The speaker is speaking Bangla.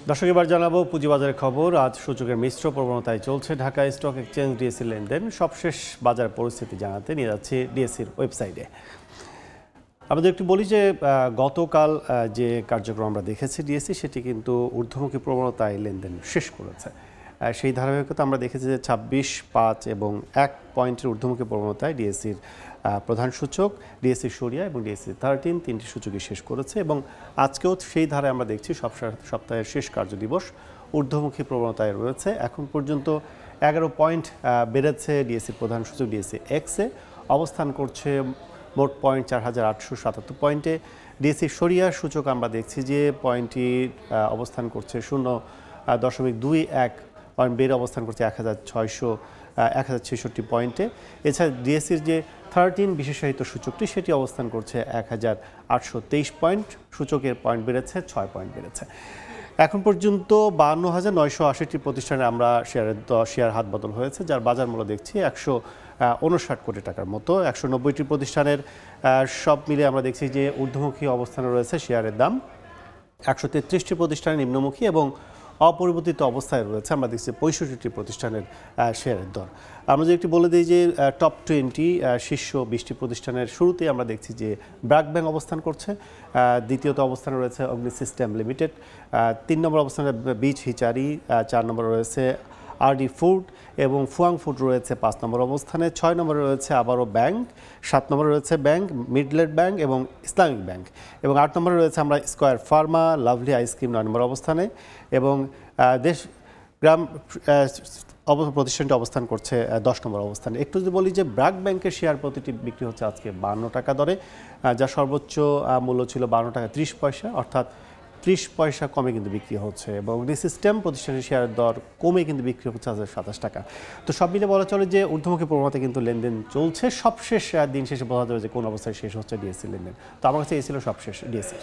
দর্শক এবার জানাবো পুঁজিবাজারের খবর। আজ সূচকের মিশ্র প্রবণতায় চলছে ঢাকা স্টক এক্সচেঞ্জ ডিএসসি লেনদেন। সবশেষ বাজার পরিস্থিতি জানাতে নিয়ে যাচ্ছি ডিএসসির ওয়েবসাইটে। আমাদের একটু বলি যে গতকাল যে কার্যক্রম আমরা দেখেছি ডিএসসি, সেটি কিন্তু ঊর্ধ্বমুখী প্রবণতায় লেনদেন শেষ করেছে। সেই ধারাবাহিকতা আমরা দেখেছি যে 26, 5 এবং 1 পয়েন্টের ঊর্ধ্বমুখী প্রবণতায় ডিএসসির প্রধান সূচক, ডিএসসি সরিয়া এবং ডিএসসি 13 তিনটি সূচকই শেষ করেছে এবং আজকেও সেই ধারায় আমরা দেখছি সপ্তাহের শেষ কার্যদিবস ঊর্ধ্বমুখী প্রবণতায় রয়েছে। এখন পর্যন্ত 11 পয়েন্ট বেড়েছে ডিএসসির প্রধান সূচক ডিএসসি এক্সে, অবস্থান করছে মোট পয়েন্ট 4877 পয়েন্টে। ডিএসসি সরিয়া সূচক আমরা দেখছি যে পয়েন্টটি অবস্থান করছে 0.21 পয়েন্ট বেড়ে অবস্থান করছে 1066 পয়েন্টে। এছাড়া ডিএসসির যে 13 বিশেষায়িত সূচকটি সেটি অবস্থান করছে 1823 পয়েন্ট। সূচকের পয়েন্ট বেড়েছে 6 পয়েন্ট বেড়েছে। এখন পর্যন্ত 52,980টি প্রতিষ্ঠানে আমরা শেয়ার হাত বদল হয়েছে, যার বাজার মূল্য দেখছি 159 কোটি টাকার মতো। 190টি প্রতিষ্ঠানের সব মিলে আমরা দেখছি যে ঊর্ধ্বমুখী অবস্থানে রয়েছে শেয়ারের দাম। 133টি প্রতিষ্ঠানের নিম্নমুখী এবং অপরিবর্তিত অবস্থায় রয়েছে আমরা দেখছি 65টি প্রতিষ্ঠানের শেয়ারের দর। আমরা যদি একটু বলে দিই যে টপ 20 শীর্ষ 20টি প্রতিষ্ঠানের শুরুতে আমরা দেখছি যে ব্র্যাক ব্যাংক অবস্থান করছে, দ্বিতীয়ত অবস্থানে রয়েছে অগ্নি সিস্টেম লিমিটেড, 3 নম্বর অবস্থানে বিচ হিচারি, 4 নম্বরে রয়েছে আরডি ফুড এবং ফুয়াং ফুড রয়েছে 5 নম্বর অবস্থানে, 6 নম্বরে রয়েছে আবারও ব্যাংক, 7 নম্বরে রয়েছে ব্যাংক, মিডল্যান্ড ব্যাংক এবং ইসলামিক ব্যাংক এবং 8 নম্বরে রয়েছে আমরা স্কয়ার ফার্মা, লাভলি আইসক্রিম 9 নম্বর অবস্থানে এবং দেশ গ্রাম প্রতিষ্ঠানটি অবস্থান করছে 10 নম্বর অবস্থানে। একটু যদি বলি যে ব্র্যাক ব্যাংকের শেয়ার প্রতিটি বিক্রি হচ্ছে আজকে 52 টাকা দরে, যা সর্বোচ্চ মূল্য ছিল 52 টাকা 30 পয়সা, অর্থাৎ 30 পয়সা কমে কিন্তু বিক্রি হচ্ছে এবং অগ্নি সিস্টেম প্রতিষ্ঠানের শেয়ারের দর কমে কিন্তু বিক্রি হচ্ছে 27 টাকা। তো সব মিলে বলা চলে যে ঊর্ধ্বমুখী প্রবণতায় কিন্তু লেনদেন চলছে। সবশেষ দিন শেষে বোঝা যাবে যে কোন অবস্থায় শেষ হচ্ছে ডিএসসি লেনদেন। তো আমার কাছে এই ছিল সবশেষ ডিএসসি।